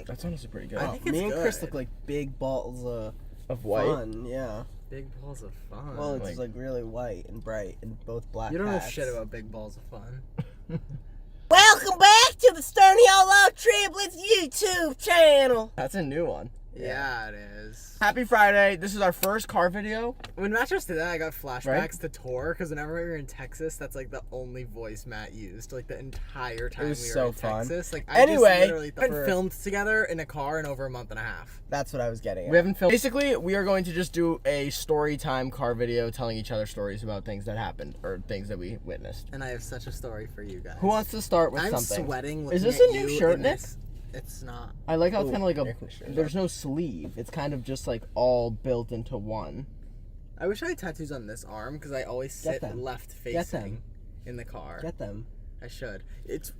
That's honestly pretty good. I think it's me and good. Chris look like big balls Of white? fun. Yeah. Big balls of fun. Well, it's like really white and bright and both black you don't hats. know shit about big balls of fun. Welcome back to the Sturniolo Triplets YouTube channel. That's a new one. Yeah, it is. Happy Friday. This is our first car video. When Matt just did that, I got flashbacks Right? to tour, because whenever we were in Texas, that's like the only voice Matt used, like the entire time It was we were so in fun. Texas. Like, Anyway, I just literally haven't filmed together in a car in over a month and a half. That's what I was getting at. We haven't filmed. Basically, we are going to just do a story time car video telling each other stories about things that happened or things that we witnessed. And I have such a story for you guys. Who wants to start with I'm something? sweating Is looking this at a new you shirt, in Nick? this. It's not. I like how it's Ooh, kind of like air conditioners there's no sleeve. It's kind of just like all built into one. I wish I had tattoos on this arm, because I always Get sit them. left Get facing them. in the car. Get them. I should.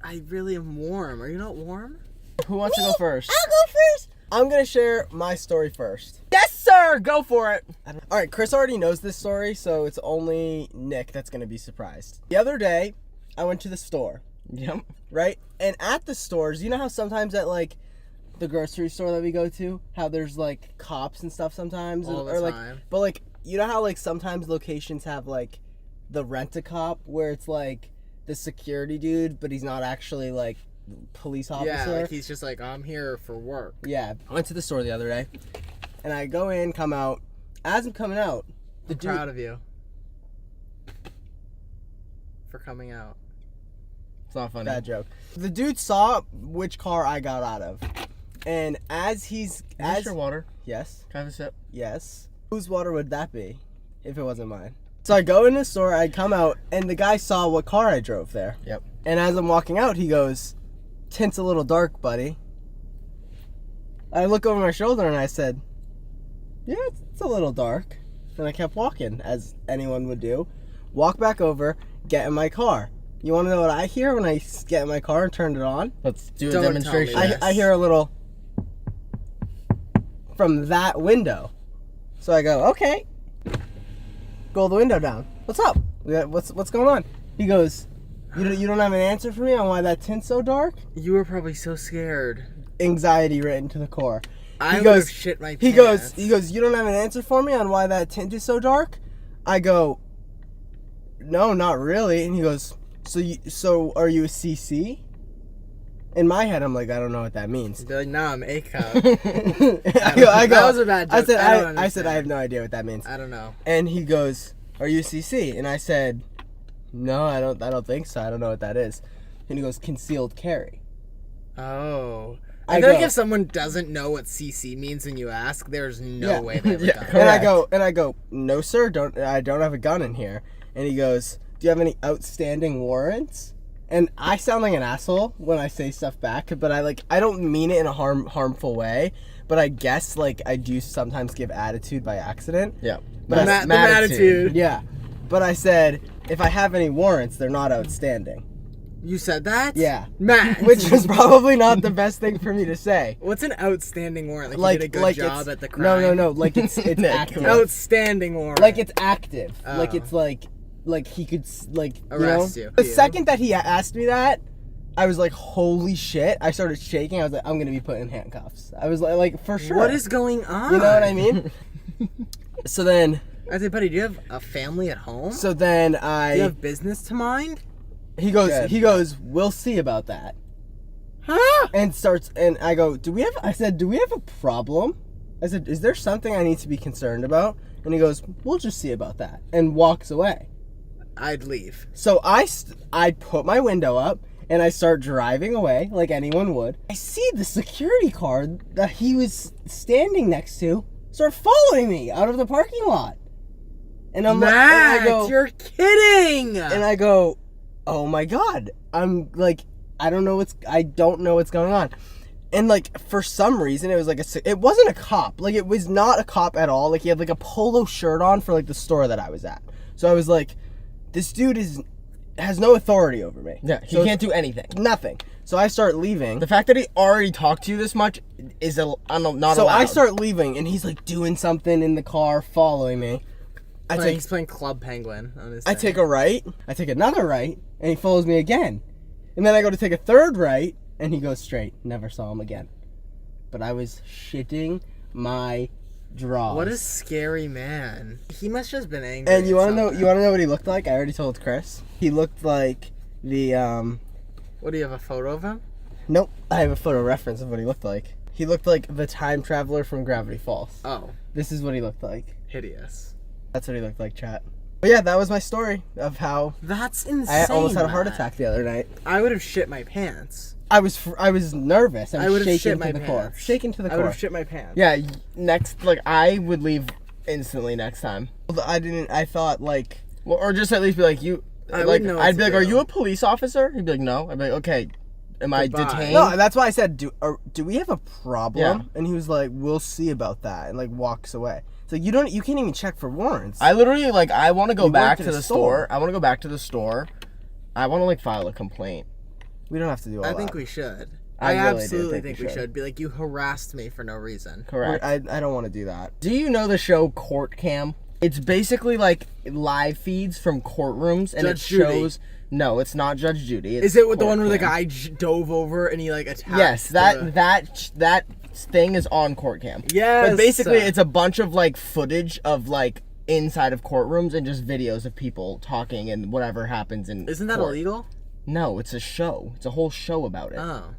I really am warm. Are you not warm? Who wants to go first? I'll go first. I'm gonna share my story first. Yes, sir. Go for it. All right, Chris already knows this story, so it's only Nick that's gonna be surprised. The other day, I went to the store, Yep. right? And at the stores, you know how sometimes at like the grocery store that we go to, how there's like cops and stuff sometimes, All the or like, time. but like you know how like sometimes locations have like the rent-a-cop where it's like the security dude, but he's not actually like police officer. Yeah, like he's just like, I'm here for work. Yeah, I went to the store the other day, and I go in, come out. As I'm coming out, the I'm dude. proud of you for coming out. It's not funny. Bad joke. The dude saw which car I got out of, and as he's Is this as your water? yes, Can I have a sip? yes, whose water would that be, if it wasn't mine? So I go in the store, I come out, and the guy saw what car I drove there. Yep. And as I'm walking out, he goes, "Tint's a little dark, buddy." I look over my shoulder and I said, "Yeah, it's a little dark." And I kept walking, as anyone would do. Walk back over, get in my car. You want to know what I hear when I get in my car and turn it on? Let's do a Don't tell demonstration. me I, Yes. I hear a little from that window. So I go, okay. Roll the window down. What's up? What's going on? He goes, you don't have an answer for me on why that tint's so dark? You were probably so scared. Anxiety written to the core. I He would have goes- shit my He pants. goes, you don't have an answer for me on why that tint is so dark? I go, no, not really. And he goes, so are you a CC? In my head, I'm like, I don't know what that means. Be like, nah, I'm a cup. I go, That was a bad joke. I said, I don't I said, understand. I have no idea what that means. I don't know. And he goes, are you a CC? And I said, no, I don't think so. I don't know what that is. And he goes, concealed carry. Oh. I I feel like go- if someone doesn't know what CC means when you ask, there's no Yeah. way they've Yeah, done it. correct. And I go, no sir, I don't have a gun in here. And he goes, do you have any outstanding warrants? And I sound like an asshole when I say stuff back, but I don't mean it in a harmful way, but I guess like I do sometimes give attitude by accident. Yeah. But The attitude. Yeah. But I said, if I have any warrants, they're not outstanding. You said that? Yeah. Matt. Which was probably not the best thing for me to say. What's an outstanding warrant? Like, Like, you did a good like job it's, at the crime? No, like it's Nick, active. come on. Outstanding warrant. Like it's active. Like Oh. it's like he could like Arrest you know? you. The Yeah. second that he asked me that, I was like, holy shit. I started shaking. I was like, I'm gonna be put in handcuffs. I was like for sure. What is going on? You know what I mean? So then I said, buddy, do you have a family at home? do you you have business to mind? he goes Good. we'll see about that. Huh? And I go, do we have a problem? I said, is there something I need to be concerned about? And he goes, we'll just see about that, and walks away. I'd leave. So I put my window up and I start driving away like anyone would. I see the security car that he was standing next to start following me out of the parking lot. And I'm like, Matt, and I go, you're kidding! and I go, oh my god. I'm like, I don't know what's going on. And like for some reason it was like it wasn't a cop. Like it was not a cop at all. Like he had like a polo shirt on for like the store that I was at. So I was like, this dude has no authority over me. Yeah, he So can't do anything. nothing. So I start leaving. The fact that he already talked to you this much is not allowed. So I start leaving, and he's like doing something in the car, following me. He's playing Club Penguin on his I thing. take a right. I take another right, and he follows me again. And then I go to take a third right, and he goes straight. Never saw him again. but I was shitting my drawers. What a scary man. He must have just been angry. And you at want to know? something. You want to know what he looked like? I already told Chris. He looked like the What, do you have a photo of him? Nope. I have a photo reference of what he looked like. He looked like the time traveler from Gravity Falls. Oh. This is what he looked like. Hideous. That's what he looked like, chat. But yeah, that was my story of how That's insane. I almost had a heart Matt. attack the other night. I would have shit my pants. I was nervous. I I would was have shaking shit my to the core. pants. Shaking to the I would core. have shit my pants. Yeah, next, like, I would leave instantly next time. I thought like, Well, or just at least be like, you, I like, wouldn't know what I'd be to like, are do. you a police officer? He'd be like, no. I'd be like, okay, am I Goodbye. detained? no, that's why I said, do we have a problem? Yeah. And he was like, we'll see about that, and like walks away. So you can't even check for warrants. I literally, like, I want to go You back worked at to a the store. store. I want to go back to the store. I want to, like, file a complaint. We don't have to do all I that. think we should. I I really do absolutely think think we we should. should. Be like, you harassed me for no reason. Correct. I don't want to do that. Do you know the show Court Cam? It's basically like live feeds from courtrooms, and Judge it Judy. shows. No, it's not Judge Judy. It's Is it with the Court one where the Cam. guy dove over and he like attacked? Yes, the- that thing is on Court Cam. Yes. But basically, it's a bunch of like footage of like inside of courtrooms and just videos of people talking and whatever happens in. Isn't that court. illegal? No, it's a show. It's a whole show about it. Oh.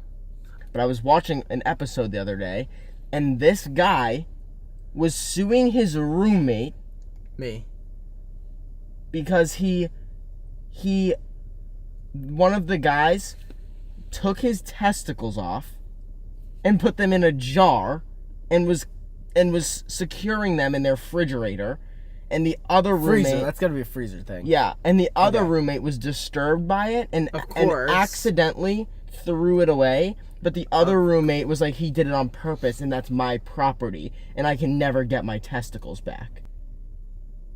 But I was watching an episode the other day, and this guy was suing his roommate Me. because one of the guys took his testicles off and put them in a jar and was securing them in their refrigerator, and the other Freezer. roommate That's gotta be a freezer thing. yeah, and the other Okay. roommate was disturbed by it and Of course. accidentally threw it away. But the other roommate was like, he did it on purpose, and that's my property, and I can never get my testicles back.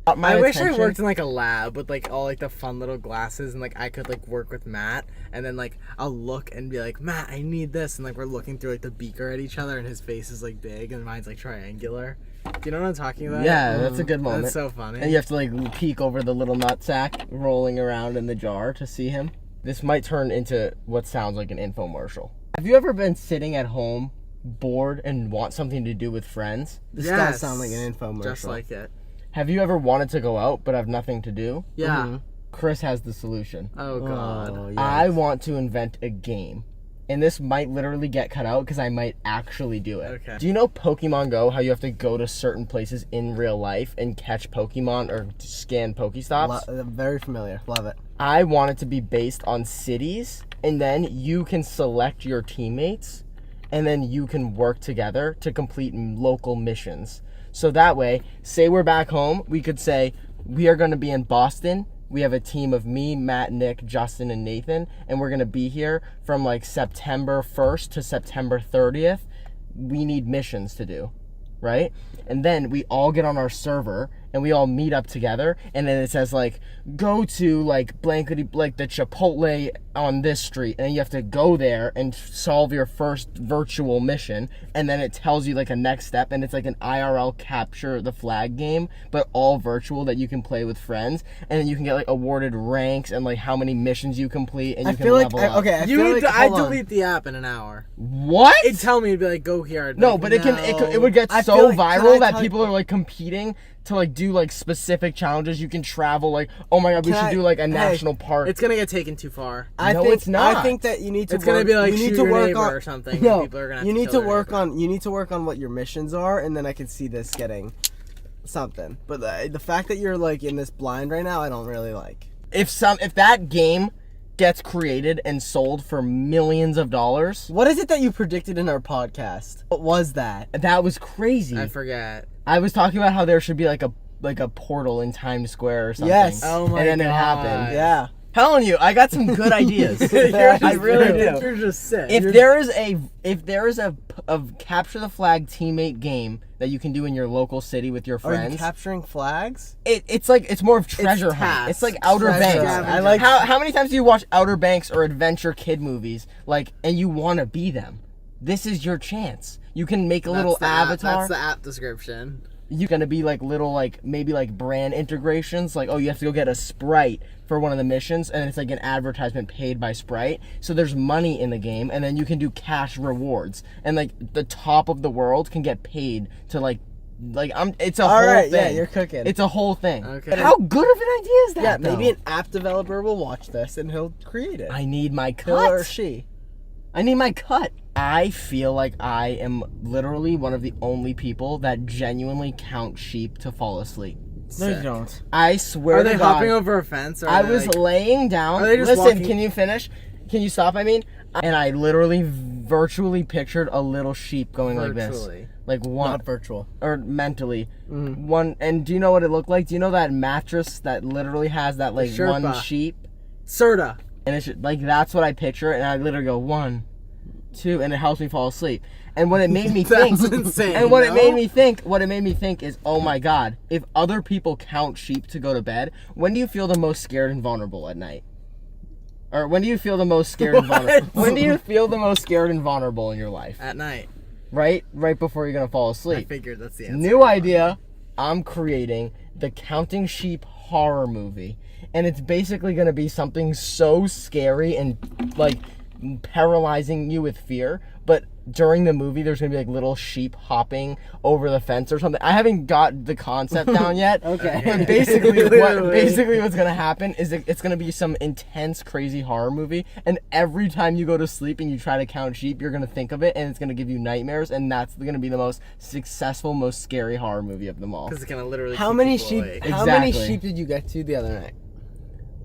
I wish I worked in like a lab with like all like the fun little glasses and like I could like work with Matt and then like I'll look and be like, Matt, I need this, and like we're looking through like the beaker at each other and his face is like big and mine's like triangular. Do you know what I'm talking about? Yeah, that's a good moment. That's so funny. And you have to like peek over the little nutsack rolling around in the jar to see him. This might turn into what sounds like an infomercial. Have you ever been sitting at home, bored, and want something to do with friends? This Yes. does sound like an infomercial. Just like it. Have you ever wanted to go out but have nothing to do? Yeah. Mhm. Chris has the solution. Oh god. Oh, yes. I want to invent a game. And this might literally get cut out because I might actually do it. Okay. Do you know Pokemon Go, how you have to go to certain places in real life and catch Pokemon or scan Pokestops? Very familiar. Love it. I want it to be based on cities, and then you can select your teammates, and then you can work together to complete local missions. So that way, say we're back home, we could say, we are going to be in Boston. We have a team of me, Matt, Nick, Justin, and Nathan, and we're going to be here from like September 1st to September 30th. We need missions to do, right? And then we all get on our server and we all meet up together, and then it says like, go to like blankety like the Chipotle on this street, and then you have to go there and solve your first virtual mission, and then it tells you like a next step, and it's like an IRL capture the flag game, but all virtual that you can play with friends, and then you can get like awarded ranks and like how many missions you complete, and you I can feel like level up. I You feel would like I'd hold on. delete the app in an hour. What? It'd tell me, it'd be like, go here. I'd be No, like, but it would get I so feel like- can I viral that tell- people are like competing to like do like specific challenges. You can travel like, oh my god, we Can should I- do like a hey, national park. It's gonna get taken too far. No, it's not. I think that you need to. It's gonna be like you need shoot to your work neighbor on or something. and No, people are gonna have you need kill to their work neighbor. on. You need to work on what your missions are, and then I can see this getting something. But the fact that you're like in this blind right now, I don't really like. if that game gets created and sold for millions of dollars, What is it that you predicted in our podcast? What was that? that was crazy. I forget. I was talking about how there should be like a portal in Times Square or something. Yes. Oh my And then it God. happened. Yeah. Telling you, I got some good ideas. I really do. You're just sick. If there is a capture the flag teammate game that you can do in your local city with your Are you friends, capturing flags? it's more of treasure hunt. tasks. It's like Outer Treasure Banks. hunt. I like- how many times do you watch Outer Banks or Adventure Kid movies like and you want to be them? This is your chance. You can make a little That's the app. avatar. That's the app description. you're gonna be like little like maybe like brand integrations, like, oh, you have to go get a Sprite for one of the missions, and it's like an advertisement paid by Sprite, so there's money in the game, and then you can do cash rewards, and like the top of the world can get paid to it's a whole thing. Yeah, you're cooking. It's a whole thing. Okay. How good of an idea is that? Yeah, maybe though? an app developer will watch this and he'll create it. I need my He'll or cut. she. I need my cut. I feel like I am literally one of the only people that genuinely count sheep to fall asleep. No, you Sick. don't. I swear Are to they God, hopping over a fence? Or I are they, was like, laying down. Are they just Listen, walking- can you finish? Can you stop? I mean, and I literally virtually pictured a little sheep going like this, virtually? like one Not virtual. or mentally Mhm. one. And do you know what it looked like? Do you know that mattress that literally has that like one Sherpa. sheep? Serta. And it's like that's what I picture, and I literally go 1, 2, and it helps me fall asleep. And what it made me think, That's insane. and what it no? made me think is, oh my God, if other people count sheep to go to bed, when do you feel the most scared and vulnerable at night? Or when do you feel the most scared and vulnerable? When do you feel the most scared and vulnerable in your life? At night. Right before you're gonna fall I asleep. figured that's the answer. New idea. I'm creating the Counting Sheep horror movie, and it's basically gonna be something so scary and like paralyzing you with fear, but during the movie there's gonna be like little sheep hopping over the fence or something. I haven't got the concept down yet. Okay. But basically Clearly. what's gonna happen is it's gonna be some intense crazy horror movie, and every time you go to sleep and you try to count sheep, you're gonna think of it, and it's gonna give you nightmares, and that's gonna be the most successful, most scary horror movie of them all. Because it's gonna literally. How keep many people sheep? awake. How many Exactly. sheep did you get to the other night?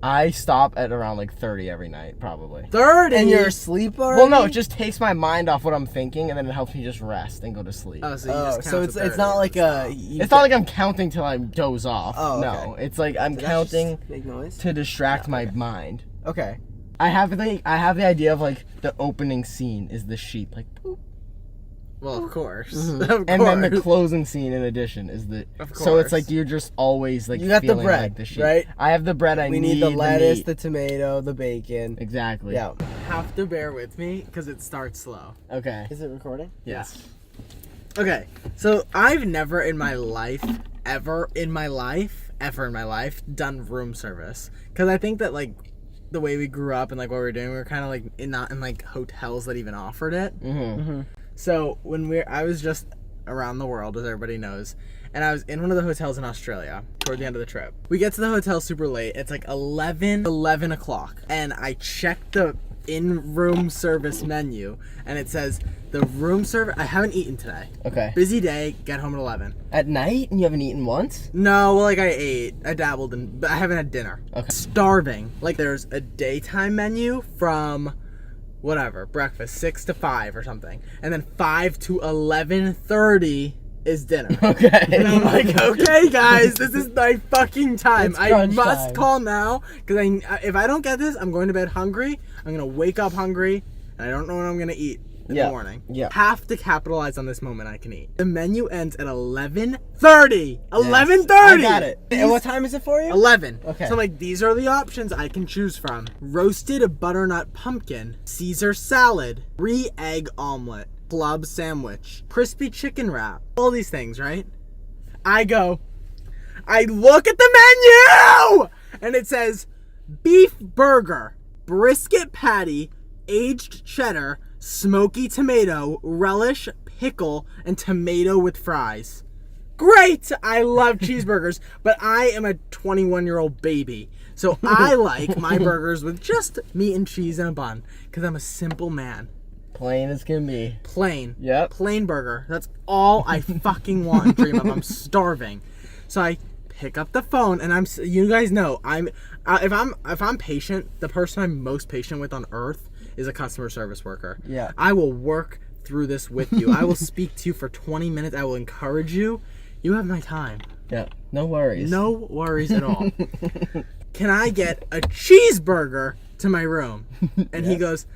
I stop at around like 30 every night, probably. 30. And you're asleep already? Well, no, it just takes my mind off what I'm thinking, and then it helps me just rest and go to sleep. Oh, so you Oh, just so count it's to 30 not like and a. stuff. you It's not get- like I'm counting till I doze off. Oh, No, okay. it's like I'm Did that just counting make noise? to distract my mind. Okay. I have the idea of like the opening scene is the sheep, like poop, Well, of course. Mhm. Of course. and then the closing scene in addition is the. Of So it's course. like you're just always like You got the feeling bread, like the sheep. right? I have the bread. I We need the the lettuce, meat. the tomato, the bacon. Exactly. Yeah. have to bear with me because it starts slow. Okay. Is it recording? Yes. Okay, so I've never in my life, ever in my life, done room service. Because I think that, like, the way we grew up and, like, what we were doing, we were kind of, like, not in, like, hotels that even offered it. Mm-hmm. So when I was just around the world, as everybody knows, and I was in one of the hotels in Australia toward the end of the trip. We get to the hotel super late. It's like 11 o'clock. And I checked the in-room service menu, and it says, the room service, I haven't eaten today. Okay. Busy day, get home at 11. At night, and you haven't eaten once? No, well, like I ate. I dabbled in, but I haven't had dinner. Okay. Starving. Like there's a daytime menu from whatever, breakfast, 6 to 5 or something. And then 5 to 11:30 is dinner. Okay. And I'm like, okay, guys, this is my fucking time. It's I crunch must time. call now because if I don't get this, I'm going to bed hungry. I'm gonna wake up hungry, and I don't know what I'm gonna eat in Yeah. the morning. Yeah. Have to capitalize on this moment I can eat. The menu ends at 11:30. 11:30. I got it. And what time is it for you? 11. Okay. So I'm like, these are the options I can choose from: roasted butternut pumpkin, Caesar salad, 3-egg omelet, club sandwich, crispy chicken wrap. All these things, right? I look at the menu, and it says beef burger, brisket patty, aged cheddar, smoky tomato, relish, pickle, and tomato with fries. Great! I love cheeseburgers, but I am a 21-year-old baby. So I like my burgers with just meat and cheese and a bun, because I'm a simple man. Plain as can be. Plain. Yep. Plain burger. That's all I fucking want and dream of. I'm starving. So I pick up the phone, and you guys know, if I'm patient, the person I'm most patient with on earth is a customer service worker. Yeah. I will work through this with you. I will speak to you for 20 minutes. I will encourage you. You have my time. Yeah. No worries. No worries at all. Can I get a cheeseburger to my room? And he goes,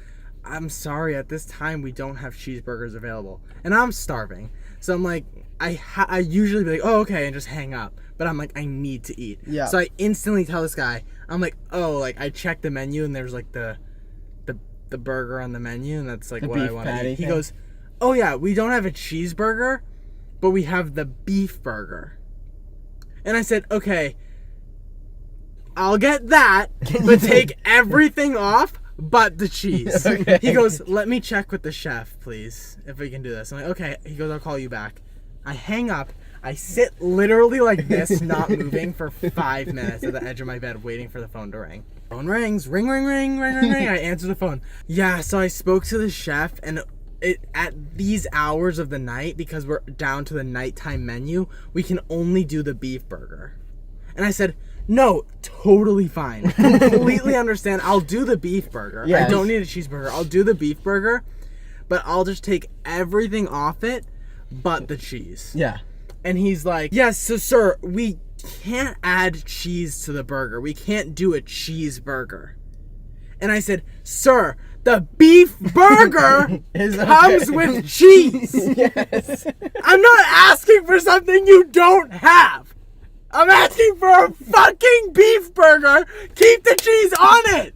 I'm sorry, at this time we don't have cheeseburgers available. And I'm starving. So I'm like, I usually be like, oh, okay, and just hang up. But I'm like, I need to eat. Yeah. So I instantly tell this guy, I'm like, oh, like I checked the menu and there's like the burger on the menu, and that's like The what I beef want to patty eat. He thing? goes, oh yeah, we don't have a cheeseburger, but we have the beef burger. And I said, okay, I'll get that, but take everything off but the cheese. Okay. He goes, let me check with the chef, please, if we can do this. I'm like, okay. He goes, I'll call you back. I hang up. I sit literally like this, not moving, for 5 minutes at the edge of my bed waiting for the phone to ring. Phone rings. Ring, ring, ring, ring, ring, ring. I answer the phone. Yeah, so I spoke to the chef, and at these hours of the night, because we're down to the nighttime menu, we can only do the beef burger. And I said, no, totally fine. Completely understand. I'll do the beef burger. Yes. I don't need a cheeseburger. I'll do the beef burger, but I'll just take everything off it but the cheese. Yeah. And he's like, yes, so sir, we can't add cheese to the burger. We can't do a cheeseburger. And I said, sir, the beef burger comes with cheese. Yes. I'm not asking for something you don't have. I'm asking for a fucking beef burger. Keep the cheese on it.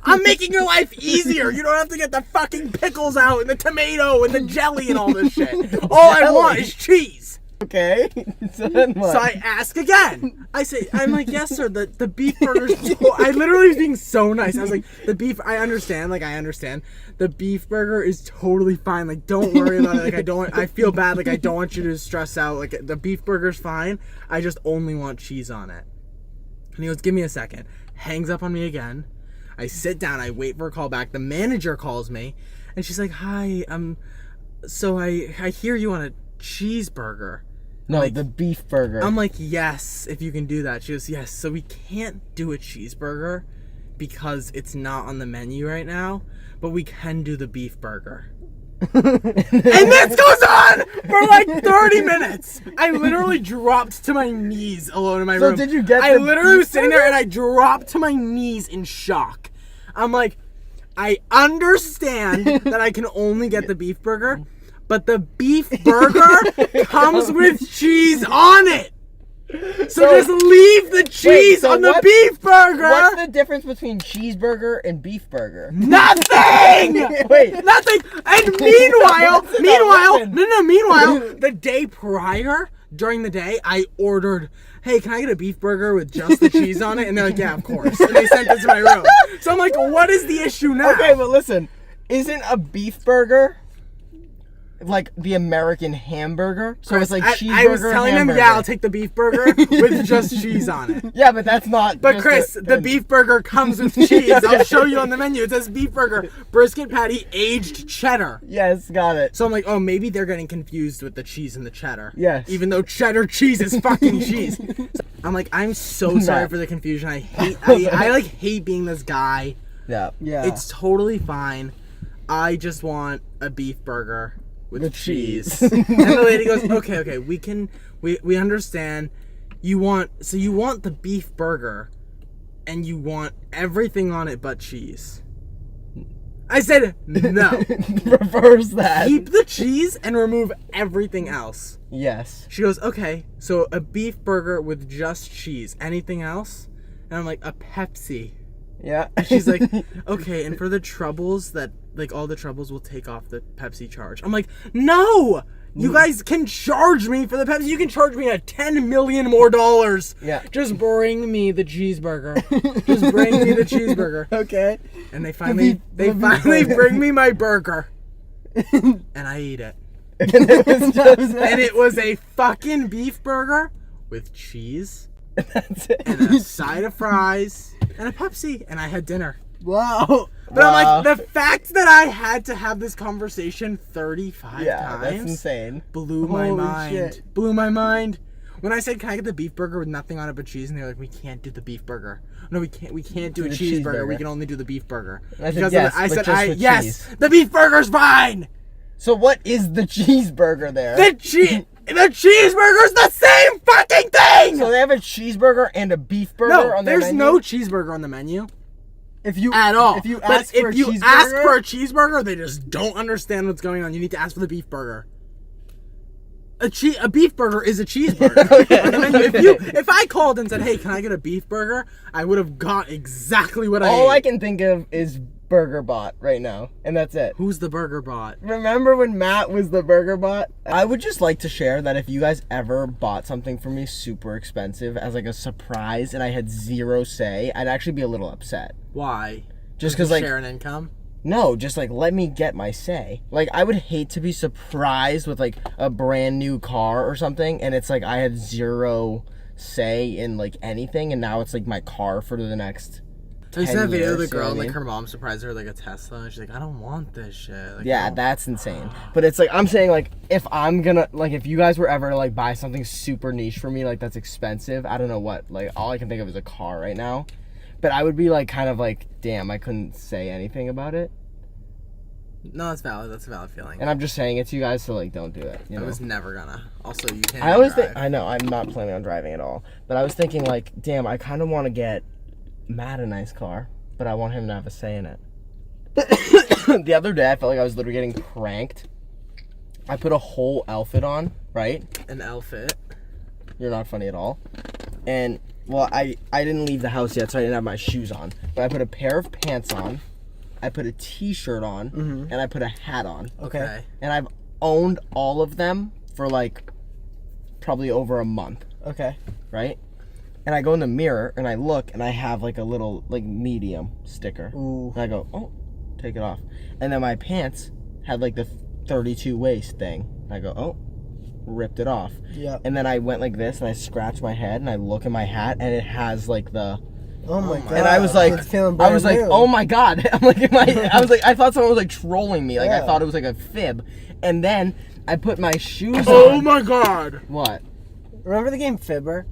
I'm making your life easier. You don't have to get the fucking pickles out and the tomato and the jelly and all this shit. All I want is cheese. Okay. So then what? So I ask again. I'm like, yes, sir. The beef burger's. I literally was being so nice. I was like, the beef. I understand. Like, I understand. The beef burger is totally fine. Like, don't worry about it. Like, I feel bad. Like, I don't want you to stress out. Like, the beef burger's fine. I just only want cheese on it. And he goes, give me a second. Hangs up on me again. I sit down. I wait for a call back. The manager calls me, and she's like, hi. So I hear you want a cheeseburger. No, like, the beef burger. I'm like, yes, if you can do that. She goes, yes. So we can't do a cheeseburger because it's not on the menu right now, but we can do the beef burger. And this goes on for like 30 minutes. I literally dropped to my knees alone in my room. So did you get I the literally beef was sitting burger? there and I dropped to my knees in shock. I'm like, I understand that I can only get the beef burger, but the beef burger comes with cheese on it. So just leave the cheese on the beef burger. What's the difference between cheeseburger and beef burger? Nothing! Wait. Nothing! And meanwhile, the day prior, during the day, I ordered, hey, can I get a beef burger with just the cheese on it? And they're like, yeah, of course. And they sent it to my room. So I'm like, what is the issue now? Okay, but listen, isn't a beef burger like the American hamburger? So it's like cheeseburger. I was telling them, hamburger. yeah, I'll take the beef burger with just cheese on it. Yeah, but that's not. But just Chris, the beef burger comes with cheese. I'll show you on the menu. It says beef burger, brisket patty, aged cheddar. Yes, got it. So I'm like, oh, maybe they're getting confused with the cheese and the cheddar. Yes. Even though cheddar cheese is fucking cheese. I'm like, I'm so sorry for the confusion. I like hate being this guy. Yeah. It's totally fine. I just want a beef burger with cheese. And the lady goes, okay, we understand. You want the beef burger and you want everything on it but cheese. I said, no. Reverse that. Keep the cheese and remove everything else. Yes. She goes, okay, so a beef burger with just cheese. Anything else? And I'm like, a Pepsi. Yeah. She's like, okay, and for the troubles that, like, all the troubles, will take off the Pepsi charge. I'm like, no! You guys can charge me for the Pepsi. You can charge me $10 million more. Yeah. Just bring me the cheeseburger. Just bring me the cheeseburger. Okay. And they finally bring me my burger. And I eat it. And it was a fucking beef burger with cheese that's it. and a side of fries and a Pepsi, and I had dinner. Wow. But I'm like, the fact that I had to have this conversation 35 times. That's insane. Blew my Holy mind. shit. Blew my mind. When I said, can I get the beef burger with nothing on it but cheese? And they're like, we can't do the beef burger. No, we can't do a the cheeseburger. We cheeseburger. can only do the beef burger. I said, yes, but just with yes, cheese. the beef burger's fine. So what is the cheeseburger there? The cheeseburger's the same fucking thing. So they have a cheeseburger and a beef burger on their there's menu? no cheeseburger on the menu. If you At all. If you But ask for if a you cheeseburger, ask for a cheeseburger, they just don't understand what's going on. You need to ask for the beef burger. A beef burger is a cheeseburger. Okay. On the menu. If I called and said, hey, can I get a beef burger? I would have got exactly what I all ate. I can think of is burger bot right now, and that's it. Who's the burger bot? Remember when Matt was the burger bot? I would just like to share that if you guys ever bought something for me super expensive as like a surprise and I had zero say, I'd actually be a little upset. Why? Just because like share an income? no, just like let me get my say. Like I would hate to be surprised with like a brand new car or something, and it's like I had zero say in like anything, and now it's like my car for the next. Have you seen that video of the years, you know girl what I and like mean? her mom surprised her with like a Tesla, and she's like, I don't want this shit. Like, Yeah, no. that's insane. But it's like I'm saying, like if I'm gonna like if you guys were ever to like buy something super niche for me, like that's expensive, I don't know what. Like all I can think of is a car right now. But I would be like kind of like, damn, I couldn't say anything about it. No, that's valid. That's a valid feeling. And I'm just saying it to you guys, so like don't do it. You I know? was never gonna. Also, you can't. I always drive. think I know I'm not planning on driving at all. But I was thinking like, damn, I kind of want to get Matt a nice car, but I want him to have a say in it. The other day, I felt like I was literally getting pranked. I put a whole outfit on, right? An outfit. You're not funny at all. And well, I didn't leave the house yet, so I didn't have my shoes on. But I put a pair of pants on, I put a t-shirt on, and I put a hat on. Okay. And I've owned all of them for like probably over a month, Okay. right? And I go in the mirror and I look and I have like a little like medium sticker. Ooh. And I go, oh, take it off. And then my pants had like the 32 waist thing. And I go, oh, ripped it off. Yeah. And then I went like this and I scratched my head and I look at my hat and it has like the. Oh my god. And I was like, It's feeling I was like, brand new. oh my god. I'm like, I was like, I thought someone was like trolling me. Like I Yeah. thought it was like a fib. And then I put my shoes Oh on. my god. What? Remember the game Fibber?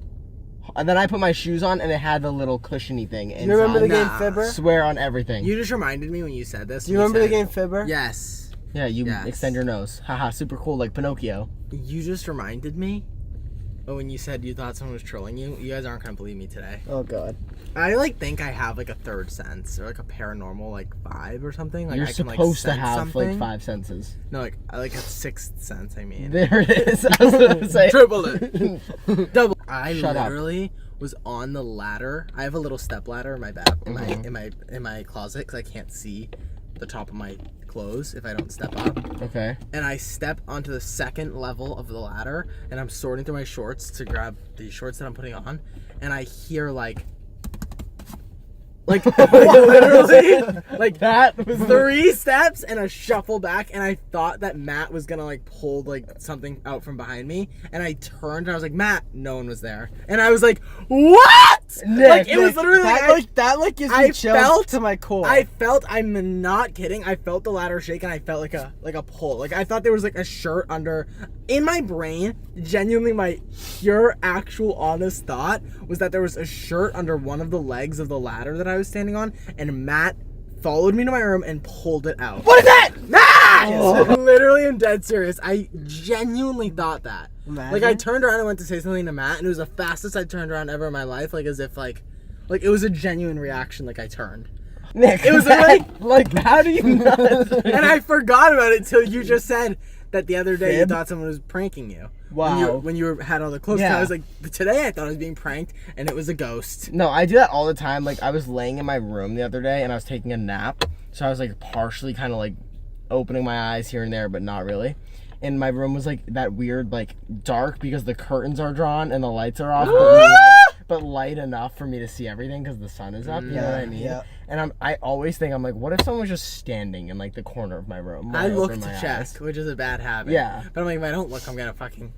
And then I put my shoes on and it had the little cushiony thing inside. Do you remember the game Nah. Fibber? Swear on everything. You just reminded me when you said this. Do you remember the game Fibber? Yes. Yeah, you Yes. extend your nose. Haha, super cool, like Pinocchio. You just reminded me. But when you said you thought someone was trolling you, you guys aren't gonna believe me today. Oh god. I like think I have like a third sense or like a paranormal like vibe or something. Like You're I can, like, supposed to sense have something. like 5 senses. No, like I like a sixth sense. I mean, There it is. I was gonna say. triple it, double. I Shut up. literally was on the ladder. I have a little step ladder in my bath in my closet because I can't see the top of my clothes if I don't step up. Okay. And I step onto the second level of the ladder and I'm sorting through my shorts to grab the shorts that I'm putting on, and I hear like literally like That was 3 steps and a shuffle back, and I thought that Matt was gonna like pull like something out from behind me, and I turned and I was like, Matt, no one was there, and I was like, what? Nick, Like it was literally that like gives I me chills felt- to my core. I felt, I'm not kidding, I felt the ladder shake and I felt like a pull. Like I thought there was like a shirt under. In my brain, genuinely my pure actual honest thought was that there was a shirt under one of the legs of the ladder that I was standing on, and Matt followed me to my room and pulled it out. What is that? Matt! Literally, I'm dead serious. I genuinely thought that. Imagine. Like I turned around and went to say something to Matt, and it was the fastest I turned around ever in my life. Like as if like it was a genuine reaction. Like I turned. Nick, It was that, like, how do you not? And I forgot about it till you just said that the other day you Fib? thought someone was pranking you. Wow. When you had all the clothes. Yeah. I was like, today I thought I was being pranked, and it was a ghost. No, I do that all the time. Like, I was laying in my room the other day and I was taking a nap. So I was like partially kind of like opening my eyes here and there, but not really. And my room was like that weird, like dark because the curtains are drawn and the lights are off, but light enough for me to see everything because the sun is up. You know what I mean? Yeah. And I always think, I'm like, what if someone was just standing in like the corner of my room? when I look open to my check, eyes? which is a bad habit. Yeah. But I'm like, if I don't look, I'm gonna fucking.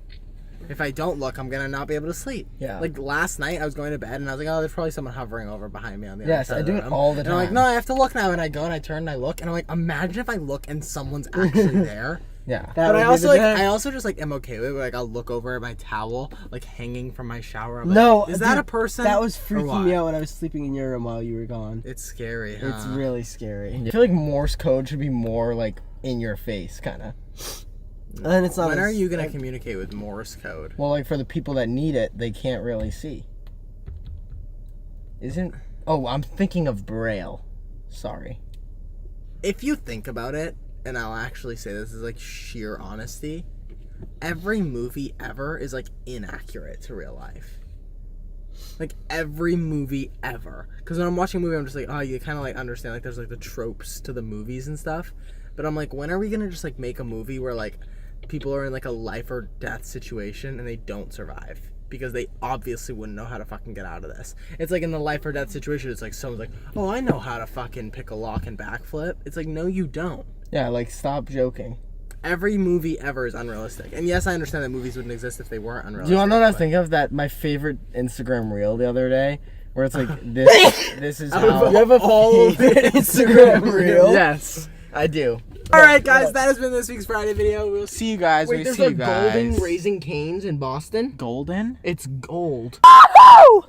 If I don't look, I'm gonna not be able to sleep. Yeah. Like last night, I was going to bed and I was like, oh, there's probably someone hovering over behind me on the Yes, other side I do of it the room. all the And I'm like, time. no, I have to look now. And I go and I turn and I look and I'm like, imagine if I look and someone's actually there. Yeah. That But would I be also the like, best. I also just like am okay with it. Like I'll look over at my towel, like hanging from my shower. I'm like, No, is that dude, a person? That was or freaking what? me out when I was sleeping in your room while you were gone. It's scary. It's huh? really scary. I feel like Morse code should be more like in your face, kind of. And it's not. When as- are you gonna communicate with Morse code? Well, like for the people that need it, they can't really see. Isn't? Oh, I'm thinking of Braille. Sorry. If you think about it, and I'll actually say this is like sheer honesty, every movie ever is like inaccurate to real life. Like every movie ever. Because when I'm watching a movie, I'm just like, oh, you kind of like understand like there's like the tropes to the movies and stuff. But I'm like, when are we gonna just like make a movie where like people are in like a life or death situation and they don't survive because they obviously wouldn't know how to fucking get out of this? It's like in the life or death situation, it's like someone's like, oh, I know how to fucking pick a lock and backflip. It's like, no, you don't. Yeah, like stop joking. Every movie ever is unrealistic. And yes, I understand that movies wouldn't exist if they weren't unrealistic. Do you want to know what I was thinking of? That my favorite Instagram reel the other day, where it's like this is how You have a favorite Instagram reel? Yes, I do. All right, guys, that has been this week's Friday video. We'll See you guys. Wait, we there's see a you guys. golden Raising Cane's in Boston. Golden? It's gold. Oh!